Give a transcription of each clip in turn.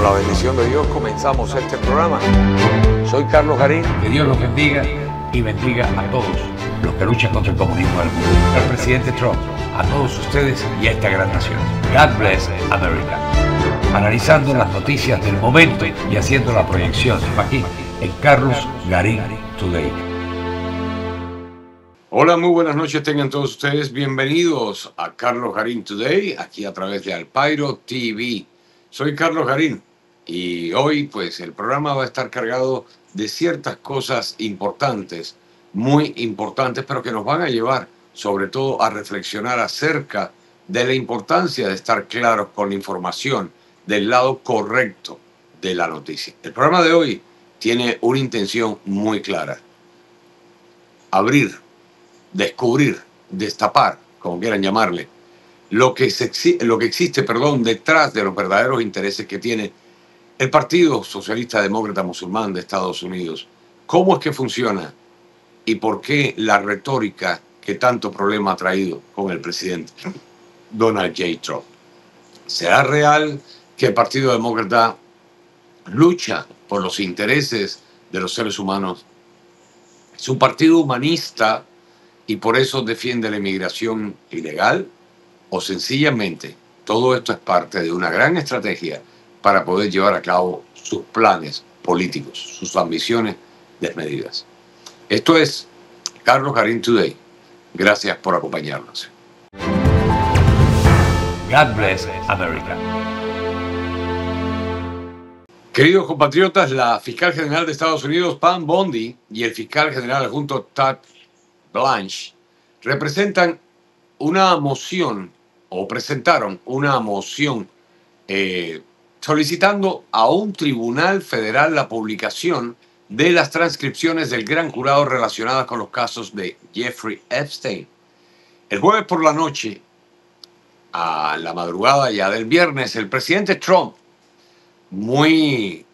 la bendición de Dios comenzamos este programa. Soy Carlos Garín. Que Dios los bendiga y bendiga a todos los que luchan contra el comunismo del mundo. Al presidente Trump, a todos ustedes y a esta gran nación. God bless America. Analizando las noticias del momento y haciendo la proyección aquí en Carlos Garín Today. Hola, muy buenas noches tengan todos ustedes. Bienvenidos a Carlos Garín Today, aquí a través de Alpairo TV. Soy Carlos Garín y hoy pues el programa va a estar cargado de ciertas cosas importantes, muy importantes, pero que nos van a llevar sobre todo a reflexionar acerca de la importancia de estar claros con la información del lado correcto de la noticia. El programa de hoy tiene una intención muy clara: abrir, descubrir, destapar, como quieran llamarle, lo que existe detrás de los verdaderos intereses que tiene el Partido Socialista Demócrata Musulmán de Estados Unidos. ¿Cómo es que funciona? ¿Y por qué la retórica que tanto problema ha traído con el presidente Donald J. Trump? ¿Será real que el Partido Demócrata lucha por los intereses de los seres humanos? ¿Es un partido humanista y por eso defiende la inmigración ilegal? ¿O sencillamente todo esto es parte de una gran estrategia para poder llevar a cabo sus planes políticos, sus ambiciones desmedidas? Esto es Carlos Garín Today. Gracias por acompañarnos. God bless America. Queridos compatriotas, la fiscal general de Estados Unidos, Pam Bondi, y el fiscal general adjunto Todd Blanche presentaron una moción solicitando a un tribunal federal la publicación de las transcripciones del gran jurado relacionadas con los casos de Jeffrey Epstein. El jueves por la noche, a la madrugada ya del viernes, el presidente Trump, muy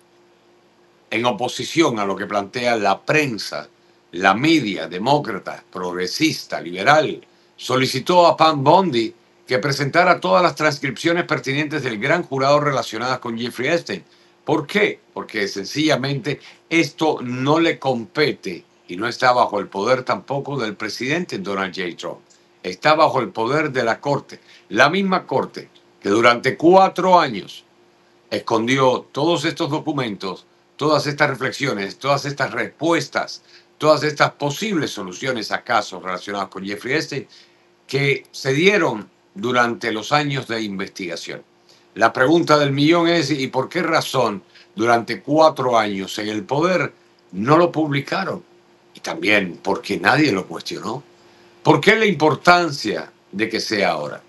en oposición a lo que plantea la prensa, la media demócrata, progresista, liberal, solicitó a Pam Bondi que presentara todas las transcripciones pertinentes del gran jurado relacionadas con Jeffrey Epstein. ¿Por qué? Porque sencillamente esto no le compete y no está bajo el poder tampoco del presidente Donald J. Trump. Está bajo el poder de la Corte. La misma Corte que durante 4 años escondió todos estos documentos, todas estas reflexiones, todas estas respuestas, todas estas posibles soluciones a casos relacionados con Jeffrey Epstein que se dieron durante los años de investigación. La pregunta del millón es: ¿y por qué razón durante 4 años en el poder no lo publicaron? Y también, ¿por qué nadie lo cuestionó? ¿Por qué la importancia de que sea ahora?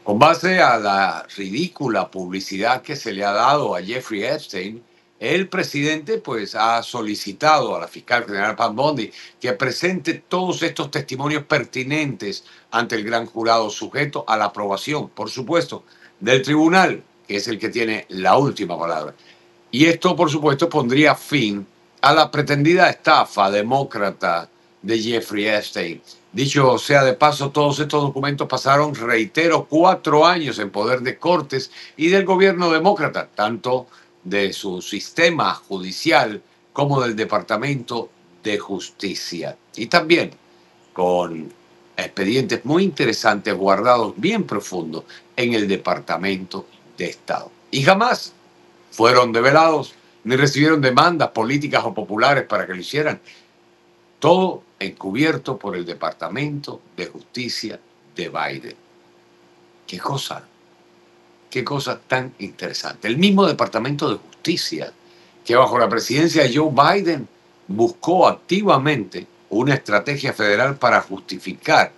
Con base a la ridícula publicidad que se le ha dado a Jeffrey Epstein, el presidente pues ha solicitado a la fiscal general Pam Bondi que presente todos estos testimonios pertinentes ante el gran jurado, sujeto a la aprobación, por supuesto, del tribunal, que es el que tiene la última palabra. Y esto, por supuesto, pondría fin a la pretendida estafa demócrata de Jeffrey Epstein. Dicho sea de paso, todos estos documentos pasaron, reitero, 4 años en poder de Cortes y del gobierno demócrata, tanto de su sistema judicial como del Departamento de Justicia. Y también con expedientes muy interesantes guardados bien profundo en el Departamento de Estado. Y jamás fueron develados ni recibieron demandas políticas o populares para que lo hicieran. Todo encubierto por el Departamento de Justicia de Biden. ¿Qué cosa? Qué cosa tan interesante. El mismo Departamento de Justicia que bajo la presidencia de Joe Biden buscó activamente una estrategia federal para justificar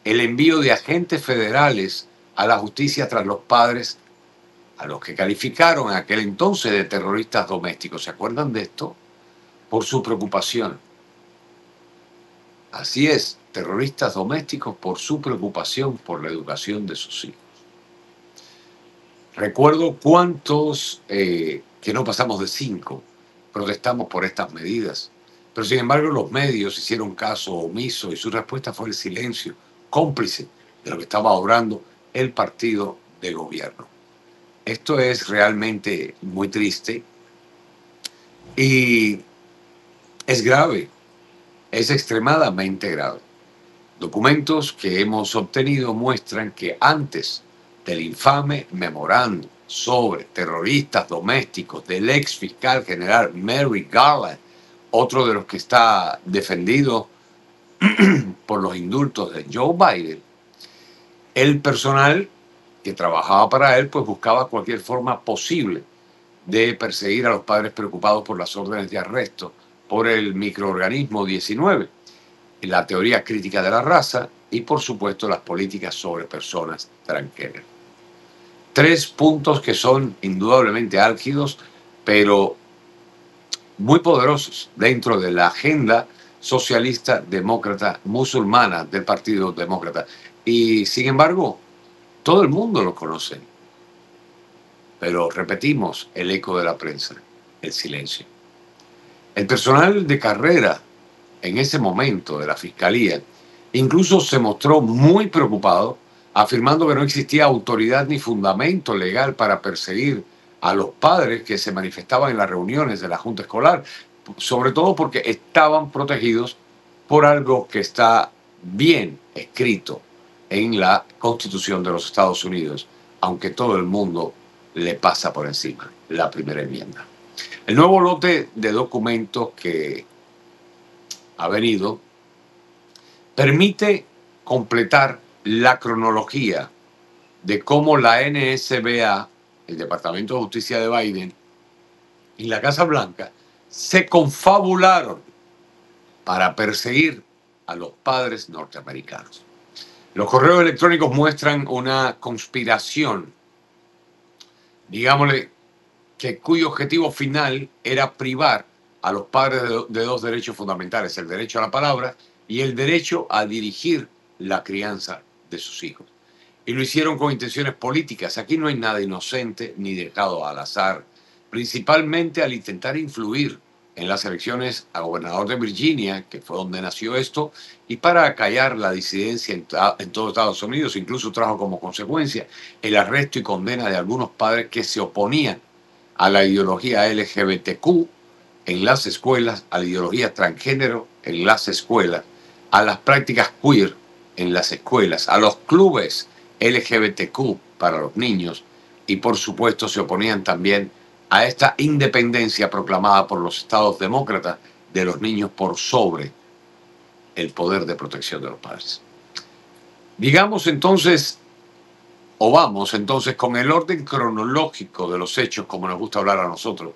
el envío de agentes federales a la justicia tras los padres a los que calificaron en aquel entonces de terroristas domésticos. ¿Se acuerdan de esto? Por su preocupación. Así es, terroristas domésticos por su preocupación por la educación de sus hijos. Recuerdo cuántos, que no pasamos de 5, protestamos por estas medidas. Pero sin embargo los medios hicieron caso omiso y su respuesta fue el silencio, cómplice de lo que estaba obrando el partido de gobierno. Esto es realmente muy triste y es grave, es extremadamente grave. Documentos que hemos obtenido muestran que antes del infame memorando sobre terroristas domésticos del ex fiscal general Merrick Garland, otro de los que está defendido por los indultos de Joe Biden, el personal que trabajaba para él pues buscaba cualquier forma posible de perseguir a los padres preocupados por las órdenes de arresto por el microorganismo 19, la teoría crítica de la raza y por supuesto las políticas sobre personas transgénero. 3 puntos que son indudablemente álgidos, pero muy poderosos dentro de la agenda socialista demócrata musulmana del Partido Demócrata. Y sin embargo, todo el mundo lo conoce. Pero repetimos el eco de la prensa, el silencio. El personal de carrera en ese momento de la fiscalía incluso se mostró muy preocupado, afirmando que no existía autoridad ni fundamento legal para perseguir a los padres que se manifestaban en las reuniones de la Junta Escolar, sobre todo porque estaban protegidos por algo que está bien escrito en la Constitución de los Estados Unidos, aunque todo el mundo le pasa por encima, la primera enmienda. El nuevo lote de documentos que ha venido permite completar la cronología de cómo la NSBA, el Departamento de Justicia de Biden y la Casa Blanca se confabularon para perseguir a los padres norteamericanos. Los correos electrónicos muestran una conspiración, digámosle, cuyo objetivo final era privar a los padres de 2 derechos fundamentales, el derecho a la palabra y el derecho a dirigir la crianza de sus hijos. Y lo hicieron con intenciones políticas. Aquí no hay nada inocente ni dejado al azar, principalmente al intentar influir en las elecciones a gobernador de Virginia, que fue donde nació esto, y para acallar la disidencia en todo Estados Unidos. Incluso trajo como consecuencia el arresto y condena de algunos padres que se oponían a la ideología LGBTQ en las escuelas, a la ideología transgénero en las escuelas, a las prácticas queer en las escuelas, a los clubes LGBTQ para los niños y por supuesto se oponían también a esta independencia proclamada por los estados demócratas de los niños por sobre el poder de protección de los padres. Digamos entonces, o vamos entonces con el orden cronológico de los hechos, como nos gusta hablar a nosotros,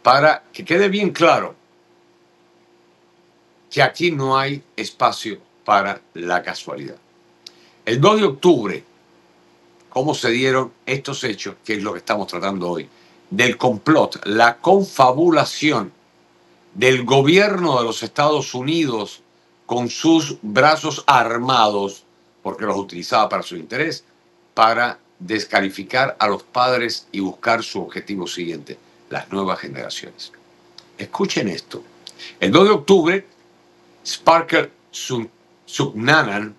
para que quede bien claro que aquí no hay espacio para la casualidad. El 2 de octubre, ¿cómo se dieron estos hechos? Que es lo que estamos tratando hoy. Del complot, la confabulación del gobierno de los Estados Unidos con sus brazos armados, porque los utilizaba para su interés, para descalificar a los padres y buscar su objetivo siguiente, las nuevas generaciones. Escuchen esto. El 2 de octubre, Sparkle Sugnanan,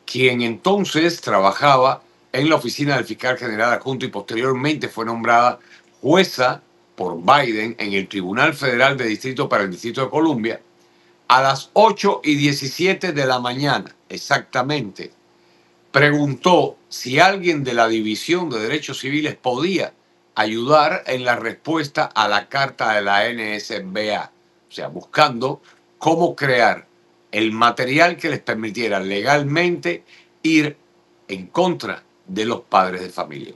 quien entonces trabajaba en la oficina del fiscal general adjunto y posteriormente fue nombrada jueza por Biden en el Tribunal Federal de Distrito para el Distrito de Columbia, a las 8:17 de la mañana, exactamente, preguntó si alguien de la División de Derechos Civiles podía ayudar en la respuesta a la carta de la NSBA, o sea, buscando cómo crear el material que les permitiera legalmente ir en contra de los padres de familia.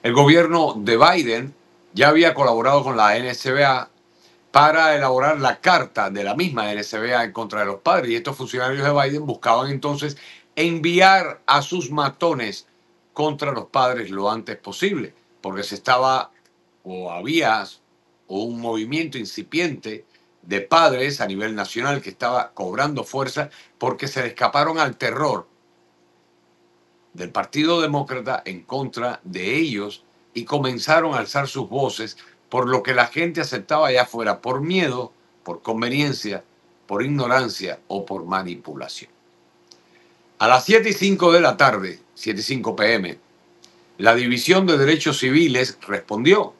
El gobierno de Biden ya había colaborado con la NSBA para elaborar la carta de la misma NSBA en contra de los padres, y estos funcionarios de Biden buscaban entonces enviar a sus matones contra los padres lo antes posible, porque había un movimiento incipiente de padres a nivel nacional que estaba cobrando fuerza porque se le escaparon al terror del Partido Demócrata en contra de ellos y comenzaron a alzar sus voces por lo que la gente aceptaba allá afuera, por miedo, por conveniencia, por ignorancia o por manipulación. A las 7:05 de la tarde, 7:05 p.m., La División de Derechos Civiles respondió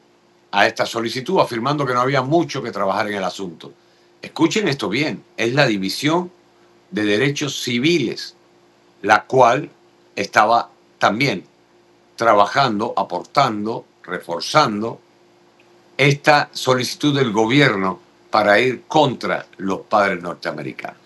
a esta solicitud afirmando que no había mucho que trabajar en el asunto. Escuchen esto bien, es la División de Derechos Civiles, la cual estaba también trabajando, aportando, reforzando esta solicitud del gobierno para ir contra los padres norteamericanos.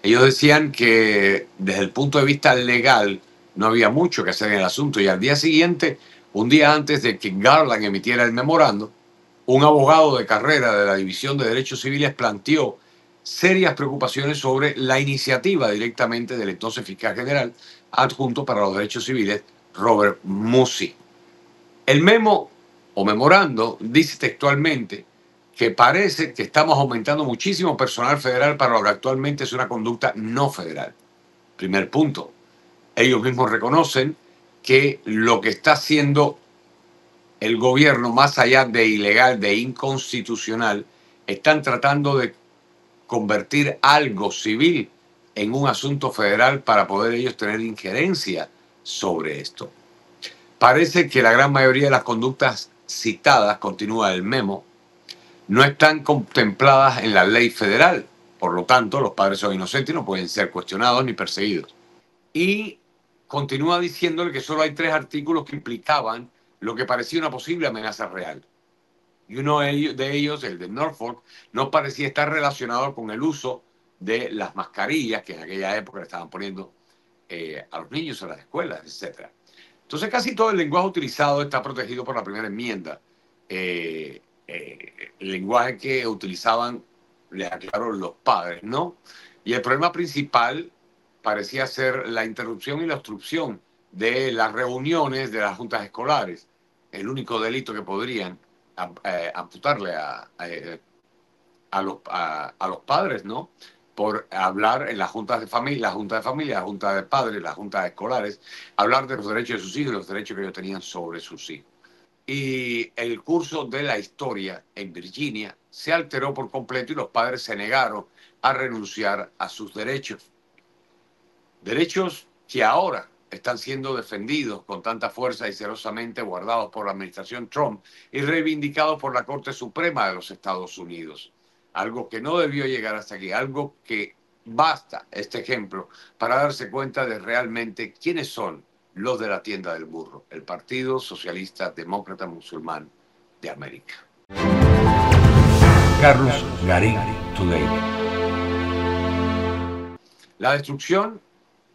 Ellos decían que desde el punto de vista legal no había mucho que hacer en el asunto y al día siguiente, un día antes de que Garland emitiera el memorando, un abogado de carrera de la División de Derechos Civiles planteó serias preocupaciones sobre la iniciativa directamente del entonces fiscal general adjunto para los derechos civiles, Robert Musi. El memo o memorando dice textualmente que parece que estamos aumentando muchísimo personal federal para lo que actualmente es una conducta no federal. Primer punto. Ellos mismos reconocen que lo que está haciendo el gobierno, más allá de ilegal, de inconstitucional, están tratando de convertir algo civil en un asunto federal para poder ellos tener injerencia sobre esto. Parece que la gran mayoría de las conductas citadas, continúa el memo, no están contempladas en la ley federal. Por lo tanto, los padres son inocentes y no pueden ser cuestionados ni perseguidos. Y continúa diciéndole que solo hay 3 artículos que implicaban lo que parecía una posible amenaza real. Y uno de ellos, el de Norfolk, no parecía estar relacionado con el uso de las mascarillas que en aquella época le estaban poniendo a los niños en las escuelas, etc. Entonces casi todo el lenguaje utilizado está protegido por la primera enmienda. El lenguaje que utilizaban, les aclaro, los padres, ¿no? Y el problema principal parecía ser la interrupción y la obstrucción de las reuniones de las juntas escolares. El único delito que podrían amputarle a los padres, ¿no? Por hablar en las juntas de familia, la junta de padres, las juntas escolares, hablar de los derechos de sus hijos y los derechos que ellos tenían sobre sus hijos. Y el curso de la historia en Virginia se alteró por completo y los padres se negaron a renunciar a sus derechos. Derechos que ahora están siendo defendidos con tanta fuerza y celosamente guardados por la administración Trump y reivindicados por la Corte Suprema de los Estados Unidos. Algo que no debió llegar hasta aquí, algo que basta este ejemplo para darse cuenta de realmente quiénes son los de la tienda del burro, el Partido Socialista Demócrata Musulmán de América. Carlos Garín Today. La destrucción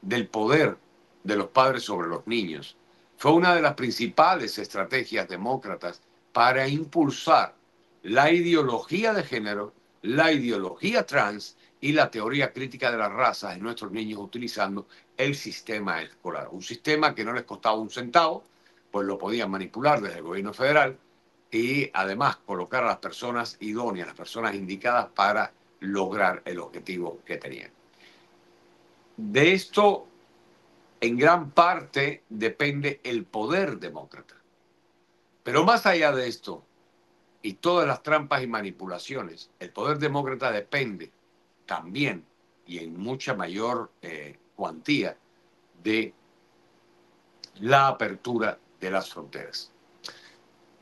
del poder de los padres sobre los niños fue una de las principales estrategias demócratas para impulsar la ideología de género, la ideología trans y la teoría crítica de las razas en nuestros niños utilizando el sistema escolar. Un sistema que no les costaba un centavo, pues lo podían manipular desde el gobierno federal y además colocar a las personas idóneas, las personas indicadas para lograr el objetivo que tenían. De esto, en gran parte, depende el poder demócrata. Pero más allá de esto, y todas las trampas y manipulaciones, el poder demócrata depende también, y en mucha mayor cuantía, de la apertura de las fronteras.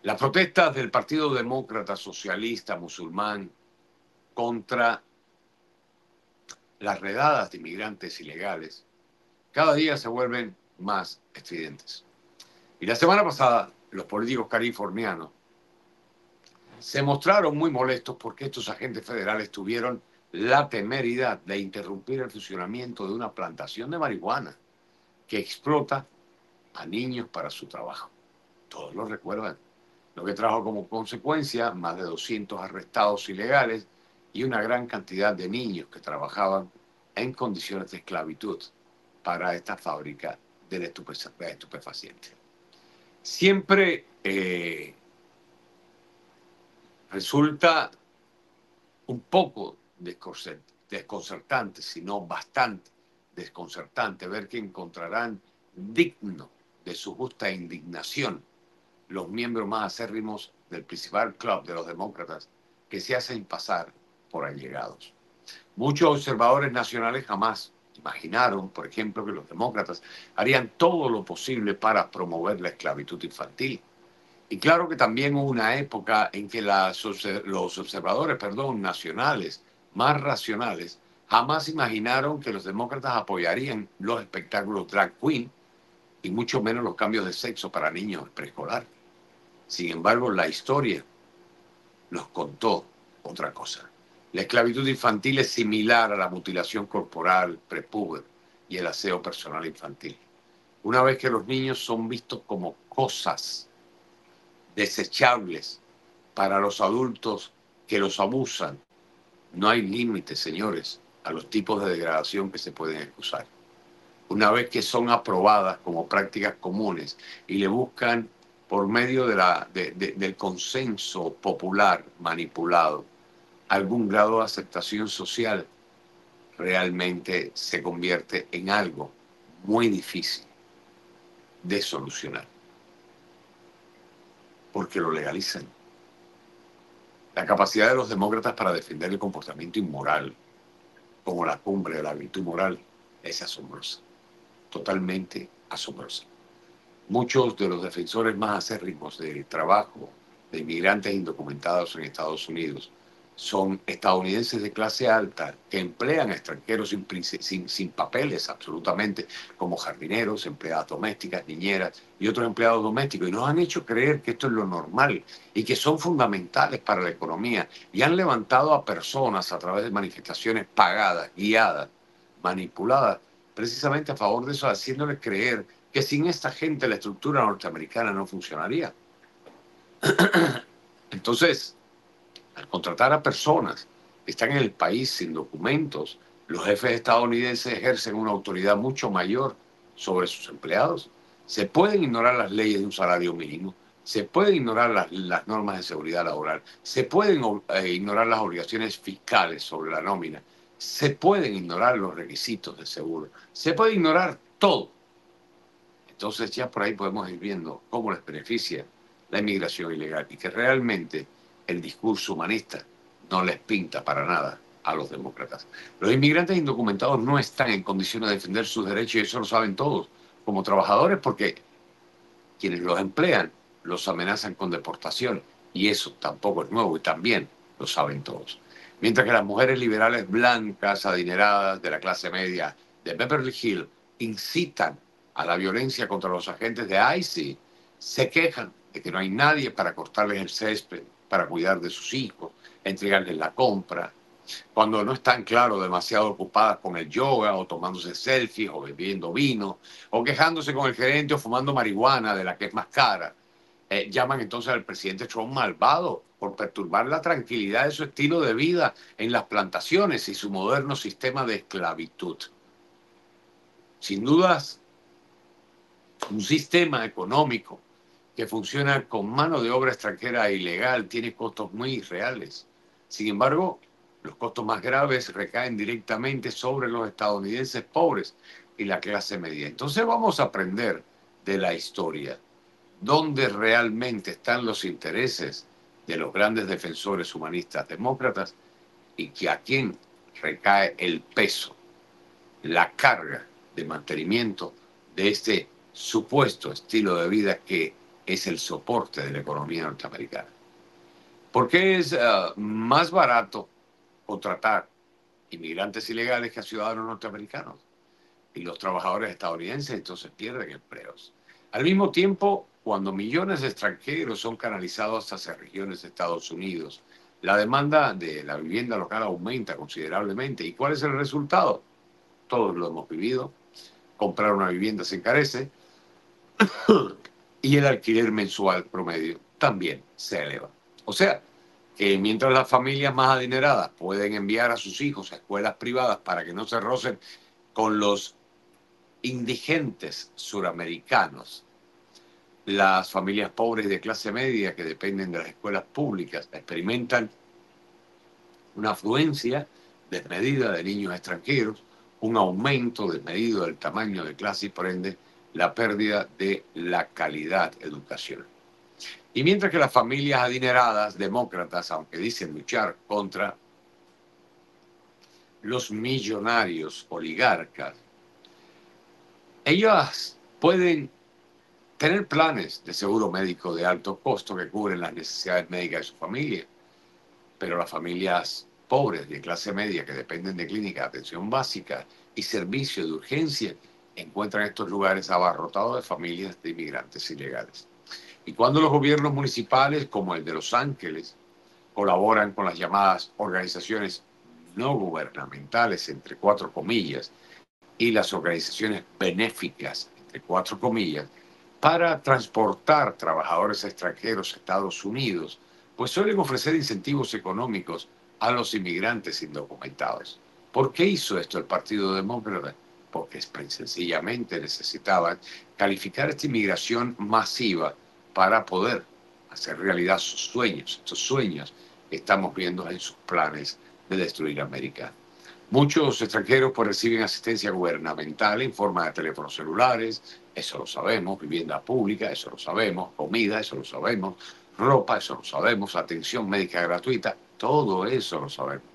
Las protestas del Partido Demócrata Socialista Musulmán contra las redadas de inmigrantes ilegales cada día se vuelven más estridentes. Y la semana pasada, los políticos californianos se mostraron muy molestos porque estos agentes federales tuvieron la temeridad de interrumpir el funcionamiento de una plantación de marihuana que explota a niños para su trabajo. Todos lo recuerdan. Lo que trajo como consecuencia más de 200 arrestados ilegales y una gran cantidad de niños que trabajaban en condiciones de esclavitud para esta fábrica de estupefacientes. Siempre resulta un poco desconcertante, si no bastante desconcertante, ver que encontrarán digno de su justa indignación los miembros más acérrimos del principal club de los demócratas que se hacen pasar por allegados. Muchos observadores nacionales jamás Imaginaron, por ejemplo, que los demócratas harían todo lo posible para promover la esclavitud infantil. Y claro que también hubo una época en que los observadores, nacionales, más racionales, jamás imaginaron que los demócratas apoyarían los espectáculos drag queen y mucho menos los cambios de sexo para niños preescolar. Sin embargo, la historia nos contó otra cosa. La esclavitud infantil es similar a la mutilación corporal prepúber y el aseo personal infantil. Una vez que los niños son vistos como cosas desechables para los adultos que los abusan, no hay límites, señores, a los tipos de degradación que se pueden excusar. Una vez que son aprobadas como prácticas comunes y le buscan por medio del consenso popular manipulado algún grado de aceptación social, realmente se convierte en algo muy difícil de solucionar, porque lo legalizan. La capacidad de los demócratas para defender el comportamiento inmoral, como la cumbre de la virtud moral, es asombrosa, totalmente asombrosa. Muchos de los defensores más acérrimos del trabajo de inmigrantes indocumentados en Estados Unidos son estadounidenses de clase alta que emplean a extranjeros sin papeles absolutamente, como jardineros, empleadas domésticas, niñeras y otros empleados domésticos. Y nos han hecho creer que esto es lo normal y que son fundamentales para la economía. Y han levantado a personas a través de manifestaciones pagadas, guiadas, manipuladas, precisamente a favor de eso, haciéndoles creer que sin esta gente la estructura norteamericana no funcionaría. Entonces, al contratar a personas que están en el país sin documentos, los jefes estadounidenses ejercen una autoridad mucho mayor sobre sus empleados. Se pueden ignorar las leyes de un salario mínimo, se pueden ignorar las normas de seguridad laboral, se pueden ignorar las obligaciones fiscales sobre la nómina, se pueden ignorar los requisitos de seguro, se puede ignorar todo. Entonces ya por ahí podemos ir viendo cómo les beneficia la inmigración ilegal y que realmente el discurso humanista no les pinta para nada a los demócratas. Los inmigrantes indocumentados no están en condiciones de defender sus derechos y eso lo saben todos como trabajadores porque quienes los emplean los amenazan con deportación y eso tampoco es nuevo y también lo saben todos. Mientras que las mujeres liberales blancas, adineradas, de la clase media de Beverly Hills, incitan a la violencia contra los agentes de ICE, se quejan de que no hay nadie para cortarles el césped, para cuidar de sus hijos, entregarles la compra, cuando no están, claro, demasiado ocupadas con el yoga o tomándose selfies o bebiendo vino o quejándose con el gerente o fumando marihuana de la que es más cara. Llaman entonces al presidente Trump malvado por perturbar la tranquilidad de su estilo de vida en las plantaciones y su moderno sistema de esclavitud. Sin dudas, un sistema económico que funciona con mano de obra extranjera e ilegal tiene costos muy reales. Sin embargo, los costos más graves recaen directamente sobre los estadounidenses pobres y la clase media. Entonces vamos a aprender de la historia dónde realmente están los intereses de los grandes defensores humanistas demócratas y que a quién recae el peso, la carga de mantenimiento de este supuesto estilo de vida que es el soporte de la economía norteamericana. ¿Por qué es más barato contratar inmigrantes ilegales que a ciudadanos norteamericanos? Y los trabajadores estadounidenses entonces pierden empleos. Al mismo tiempo, cuando millones de extranjeros son canalizados hacia regiones de Estados Unidos, la demanda de la vivienda local aumenta considerablemente. ¿Y cuál es el resultado? Todos lo hemos vivido. Comprar una vivienda se encarece y el alquiler mensual promedio también se eleva. O sea, que mientras las familias más adineradas pueden enviar a sus hijos a escuelas privadas para que no se rocen con los indigentes suramericanos, las familias pobres de clase media que dependen de las escuelas públicas experimentan una afluencia desmedida de niños extranjeros, un aumento desmedido del tamaño de clase y por ende la pérdida de la calidad educacional. Y mientras que las familias adineradas demócratas, aunque dicen luchar contra los millonarios oligarcas, ellos pueden tener planes de seguro médico de alto costo que cubren las necesidades médicas de su familia, pero las familias pobres de clase media que dependen de clínicas de atención básica y servicios de urgencia encuentran estos lugares abarrotados de familias de inmigrantes ilegales. Y cuando los gobiernos municipales, como el de Los Ángeles, colaboran con las llamadas organizaciones no gubernamentales, entre cuatro comillas, y las organizaciones benéficas, entre cuatro comillas, para transportar trabajadores extranjeros a Estados Unidos, pues suelen ofrecer incentivos económicos a los inmigrantes indocumentados. ¿Por qué hizo esto el Partido Demócrata? Porque sencillamente necesitaban calificar esta inmigración masiva para poder hacer realidad sus sueños, estos sueños que estamos viendo en sus planes de destruir América. Muchos extranjeros pues reciben asistencia gubernamental en forma de teléfonos celulares, eso lo sabemos, vivienda pública, eso lo sabemos, comida, eso lo sabemos, ropa, eso lo sabemos, atención médica gratuita, todo eso lo sabemos.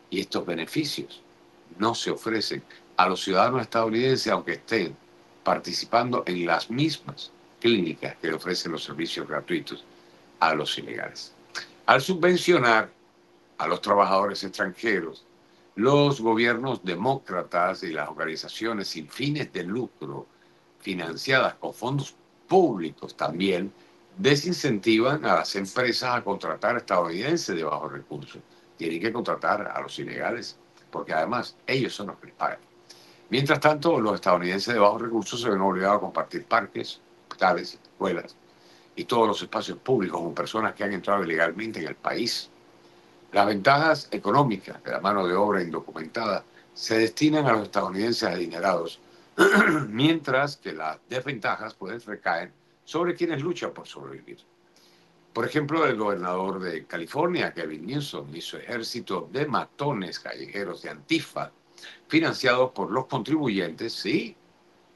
Y estos beneficios no se ofrecen a los ciudadanos estadounidenses aunque estén participando en las mismas clínicas que ofrecen los servicios gratuitos a los ilegales. Al subvencionar a los trabajadores extranjeros, los gobiernos demócratas y las organizaciones sin fines de lucro, financiadas con fondos públicos también, desincentivan a las empresas a contratar estadounidenses de bajos recursos. Tienen que contratar a los ilegales, porque además ellos son los que les pagan. Mientras tanto, los estadounidenses de bajos recursos se ven obligados a compartir parques, hospitales, escuelas y todos los espacios públicos con personas que han entrado ilegalmente en el país. Las ventajas económicas de la mano de obra indocumentada se destinan a los estadounidenses adinerados, mientras que las desventajas pueden recaer sobre quienes luchan por sobrevivir. Por ejemplo, el gobernador de California, Gavin Newsom, y su ejército de matones callejeros de Antifa, financiados por los contribuyentes, sí,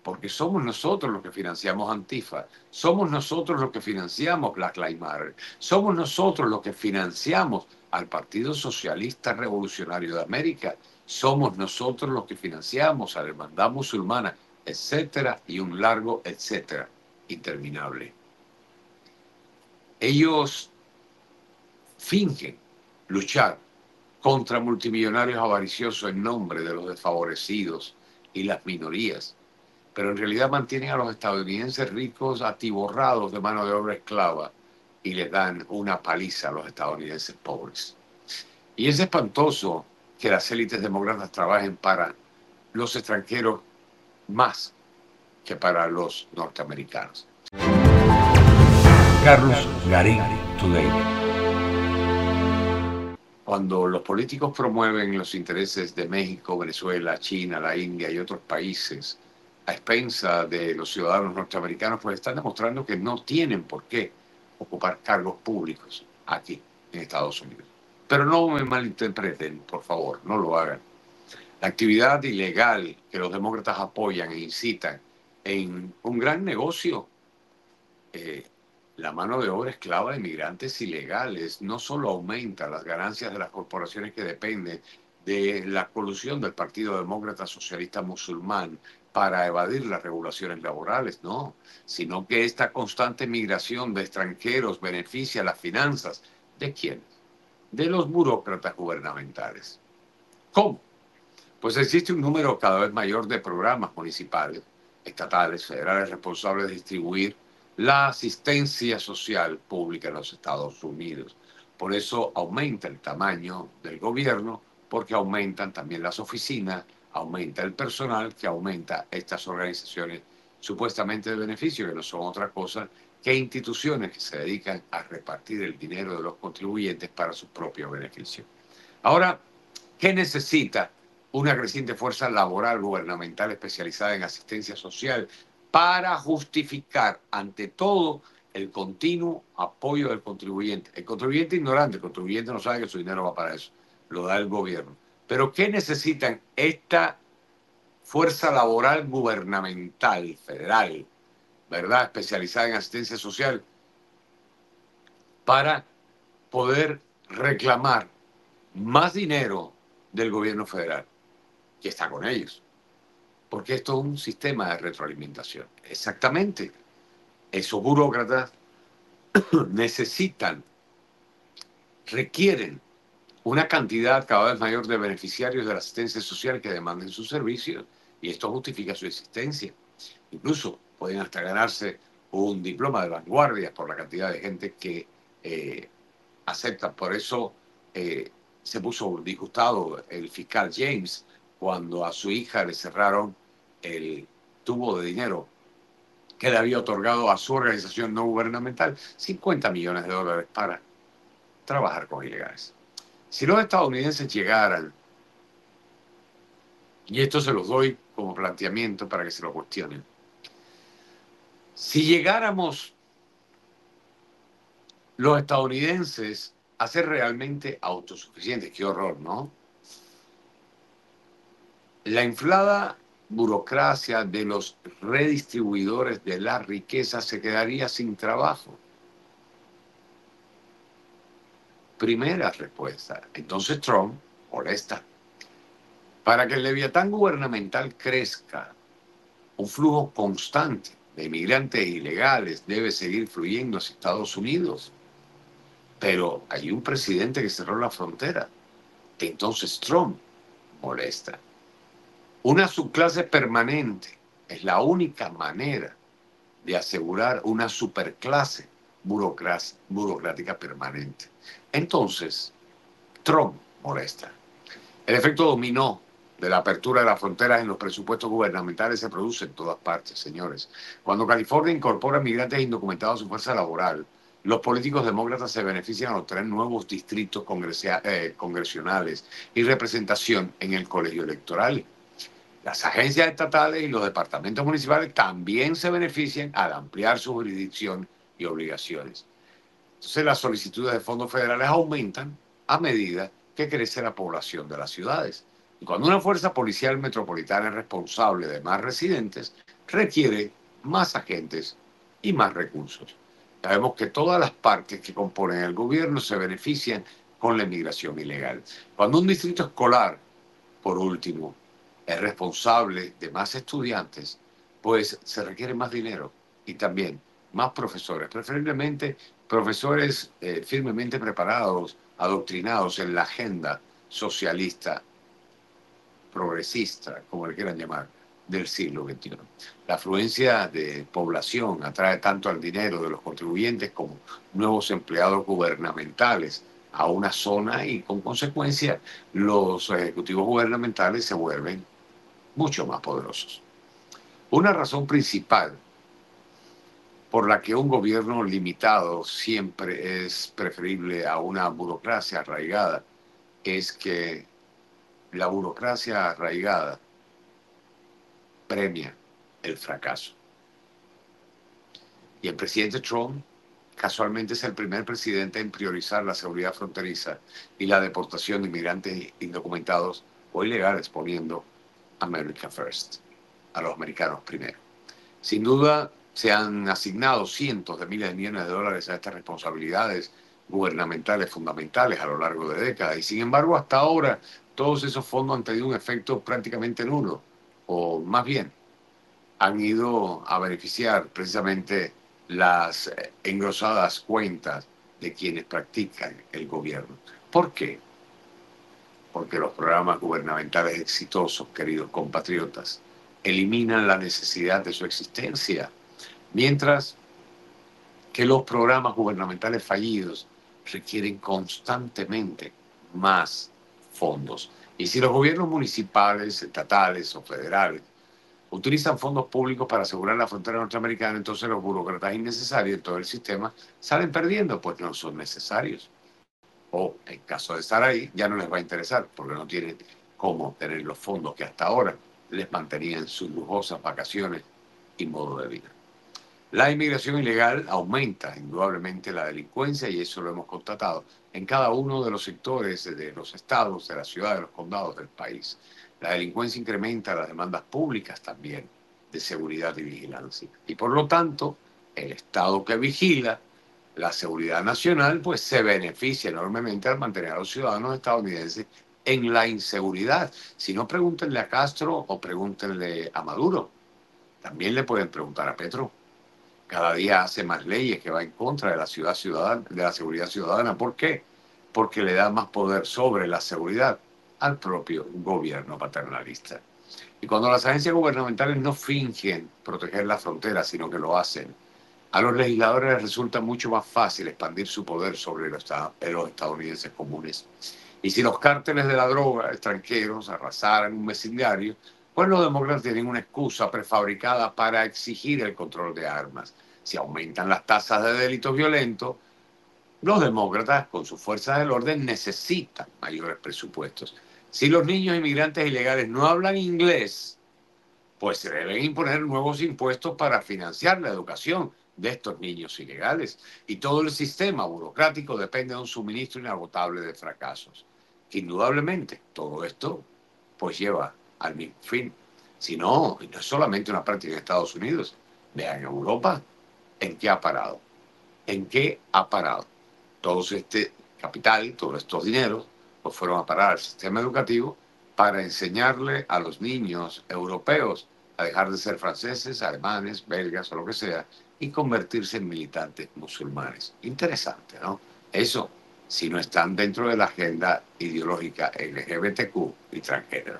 porque somos nosotros los que financiamos Antifa, somos nosotros los que financiamos Black Lives Matter, somos nosotros los que financiamos al Partido Socialista Revolucionario de América, somos nosotros los que financiamos a la Hermandad Musulmana, etcétera, y un largo etcétera interminable. Ellos fingen luchar contra multimillonarios avariciosos en nombre de los desfavorecidos y las minorías, pero en realidad mantienen a los estadounidenses ricos atiborrados de mano de obra esclava y les dan una paliza a los estadounidenses pobres. Y es espantoso que las élites demócratas trabajen para los extranjeros más que para los norteamericanos. Carlos Garín Today. Cuando los políticos promueven los intereses de México, Venezuela, China, la India y otros países a expensa de los ciudadanos norteamericanos, pues están demostrando que no tienen por qué ocupar cargos públicos aquí en Estados Unidos. Pero no me malinterpreten, por favor, no lo hagan. La actividad ilegal que los demócratas apoyan e incitan en un gran negocio, la mano de obra esclava de inmigrantes ilegales, no solo aumenta las ganancias de las corporaciones que dependen de la colusión del Partido Demócrata Socialista Musulmán para evadir las regulaciones laborales, no, sino que esta constante migración de extranjeros beneficia las finanzas. ¿De quiénes? De los burócratas gubernamentales. ¿Cómo? Pues existe un número cada vez mayor de programas municipales, estatales, federales responsables de distribuir la asistencia social pública en los Estados Unidos. Por eso aumenta el tamaño del gobierno, porque aumentan también las oficinas, aumenta el personal, que aumenta estas organizaciones supuestamente de beneficio, que no son otra cosa que instituciones que se dedican a repartir el dinero de los contribuyentes para su propio beneficio. Ahora, ¿qué necesita una creciente fuerza laboral gubernamental especializada en asistencia social para justificar, ante todo, el continuo apoyo del contribuyente? El contribuyente ignorante, el contribuyente no sabe que su dinero va para eso, lo da el gobierno. Pero ¿qué necesitan esta fuerza laboral gubernamental, federal, ¿verdad?, especializada en asistencia social, para poder reclamar más dinero del gobierno federal? que está con ellos. Porque esto es un sistema de retroalimentación. Exactamente. Esos burócratas necesitan, requieren una cantidad cada vez mayor de beneficiarios de la asistencia social que demanden sus servicios y esto justifica su existencia. Incluso pueden hasta ganarse un diploma de vanguardia por la cantidad de gente que acepta. Por eso se puso disgustado el fiscal James cuando a su hija le cerraron el tubo de dinero que le había otorgado a su organización no gubernamental, $50 millones para trabajar con ilegales. Si los estadounidenses llegaran, y esto se los doy como planteamiento para que se lo cuestionen, si llegáramos los estadounidenses a ser realmente autosuficientes, qué horror, ¿no? La inflada burocracia de los redistribuidores de la riqueza se quedaría sin trabajo. Primera respuesta. Entonces Trump molesta. Para que el leviatán gubernamental crezca, un flujo constante de inmigrantes ilegales debe seguir fluyendo hacia Estados Unidos. Pero hay un presidente que cerró la frontera. Entonces Trump molesta. Una subclase permanente es la única manera de asegurar una superclase burocrática permanente. Entonces, Trump molesta. El efecto dominó de la apertura de las fronteras en los presupuestos gubernamentales se produce en todas partes, señores. Cuando California incorpora migrantes indocumentados a su fuerza laboral, los políticos demócratas se benefician al obtener nuevos distritos congresionales y representación en el colegio electoral. Las agencias estatales y los departamentos municipales también se benefician al ampliar su jurisdicción y obligaciones. Entonces las solicitudes de fondos federales aumentan a medida que crece la población de las ciudades. Y cuando una fuerza policial metropolitana es responsable de más residentes, requiere más agentes y más recursos. Sabemos que todas las partes que componen el gobierno se benefician con la inmigración ilegal. Cuando un distrito escolar, por último, es responsable de más estudiantes, pues se requiere más dinero y también más profesores, preferiblemente profesores firmemente preparados, adoctrinados en la agenda socialista, progresista, como le quieran llamar, del siglo XXI. La afluencia de población atrae tanto al dinero de los contribuyentes como nuevos empleados gubernamentales a una zona y con consecuencia los ejecutivos gubernamentales se vuelven mucho más poderosos. Una razón principal por la que un gobierno limitado siempre es preferible a una burocracia arraigada es que la burocracia arraigada premia el fracaso. Y el presidente Trump casualmente es el primer presidente en priorizar la seguridad fronteriza y la deportación de inmigrantes indocumentados o ilegales, poniendo America First, a los americanos primero. Sin duda, se han asignado cientos de miles de millones de dólares a estas responsabilidades gubernamentales fundamentales a lo largo de décadas. Y sin embargo, hasta ahora, todos esos fondos han tenido un efecto prácticamente nulo, o más bien, han ido a beneficiar precisamente las engrosadas cuentas de quienes practican el gobierno. ¿Por qué? Porque los programas gubernamentales exitosos, queridos compatriotas, eliminan la necesidad de su existencia, mientras que los programas gubernamentales fallidos requieren constantemente más fondos. Y si los gobiernos municipales, estatales o federales utilizan fondos públicos para asegurar la frontera norteamericana, entonces los burócratas innecesarios de todo el sistema salen perdiendo, pues no son necesarios. O en caso de estar ahí, ya no les va a interesar, porque no tienen cómo obtener los fondos que hasta ahora les mantenían sus lujosas vacaciones y modo de vida. La inmigración ilegal aumenta indudablemente la delincuencia y eso lo hemos constatado en cada uno de los sectores de los estados, de la ciudad, de los condados del país. La delincuencia incrementa las demandas públicas también de seguridad y vigilancia. Y por lo tanto, el Estado que vigila la seguridad nacional, pues se beneficia enormemente al mantener a los ciudadanos estadounidenses en la inseguridad. Si no, pregúntenle a Castro o pregúntenle a Maduro. También le pueden preguntar a Petro. Cada día hace más leyes que va en contra de la seguridad ciudadana. ¿Por qué? Porque le da más poder sobre la seguridad al propio gobierno paternalista. Y cuando las agencias gubernamentales no fingen proteger la frontera, sino que lo hacen, a los legisladores les resulta mucho más fácil expandir su poder sobre los estadounidenses comunes. Y si los cárteles de la droga extranjeros arrasaran un vecindario, pues los demócratas tienen una excusa prefabricada para exigir el control de armas. Si aumentan las tasas de delitos violentos, los demócratas, con sus fuerzas del orden, necesitan mayores presupuestos. Si los niños inmigrantes ilegales no hablan inglés, pues se deben imponer nuevos impuestos para financiar la educación de estos niños ilegales. Y todo el sistema burocrático depende de un suministro inagotable de fracasos. Que indudablemente todo esto pues lleva al mismo fin. Si no, y no es solamente una práctica en Estados Unidos. Vean Europa, ¿en qué ha parado? ¿En qué ha parado? Todo este capital, todos estos dineros, pues fueron a parar al sistema educativo para enseñarle a los niños europeos a dejar de ser franceses, alemanes, belgas o lo que sea, y convertirse en militantes musulmanes. Interesante, ¿no? Eso, si no están dentro de la agenda ideológica LGBTQ y transgénero.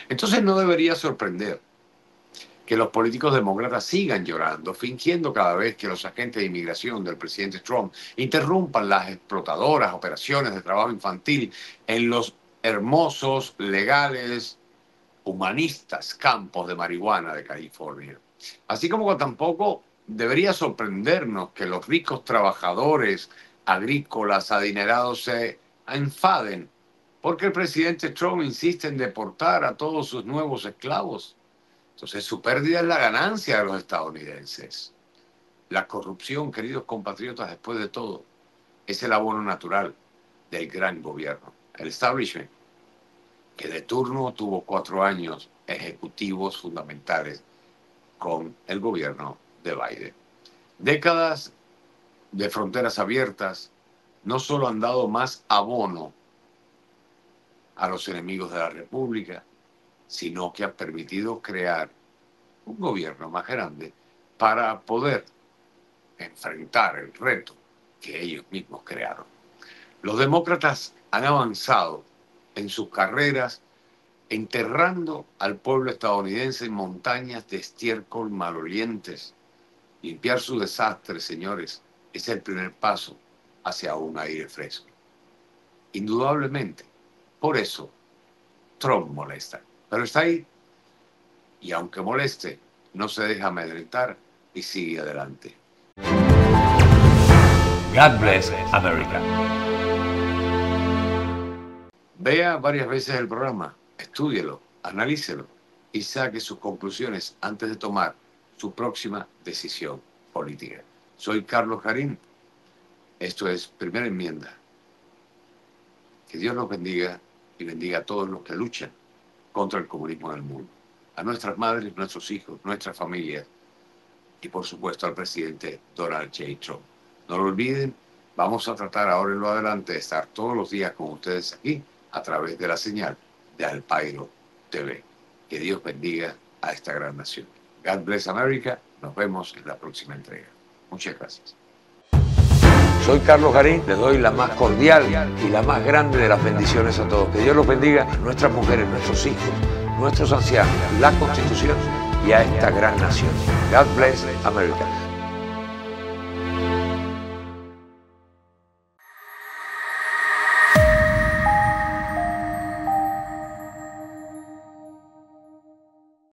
Entonces no debería sorprender que los políticos demócratas sigan llorando, fingiendo cada vez que los agentes de inmigración del presidente Trump interrumpan las explotadoras operaciones de trabajo infantil en los hermosos, legales, humanistas campos de marihuana de California. Así como tampoco debería sorprendernos que los ricos trabajadores agrícolas adinerados se enfaden porque el presidente Trump insiste en deportar a todos sus nuevos esclavos. Entonces su pérdida es la ganancia de los estadounidenses. La corrupción, queridos compatriotas, después de todo, es el abono natural del gran gobierno, el establishment, que de turno tuvo 4 años ejecutivos fundamentales con el gobierno de Biden. Décadas de fronteras abiertas no solo han dado más abono a los enemigos de la República, sino que han permitido crear un gobierno más grande para poder enfrentar el reto que ellos mismos crearon. Los demócratas han avanzado en sus carreras enterrando al pueblo estadounidense en montañas de estiércol malolientes. Limpiar su desastre, señores, es el primer paso hacia un aire fresco. Indudablemente, por eso Trump molesta. Pero está ahí, y aunque moleste, no se deja amedrentar y sigue adelante. God bless America. Vea varias veces el programa, estúdielo, analícelo y saque sus conclusiones antes de tomar su próxima decisión política. Soy Carlos Garín. Esto es Primera Enmienda. Que Dios los bendiga y bendiga a todos los que luchan contra el comunismo en el mundo. A nuestras madres, nuestros hijos, nuestras familias y por supuesto al presidente Donald J. Trump. No lo olviden, vamos a tratar ahora en lo adelante de estar todos los días con ustedes aquí a través de la señal de Al Pairo TV. Que Dios bendiga a esta gran nación. God bless America. Nos vemos en la próxima entrega. Muchas gracias. Soy Carlos Garín, les doy la más cordial y la más grande de las bendiciones a todos. Que Dios los bendiga a nuestras mujeres, nuestros hijos, nuestros ancianos, la Constitución y a esta gran nación. God bless America.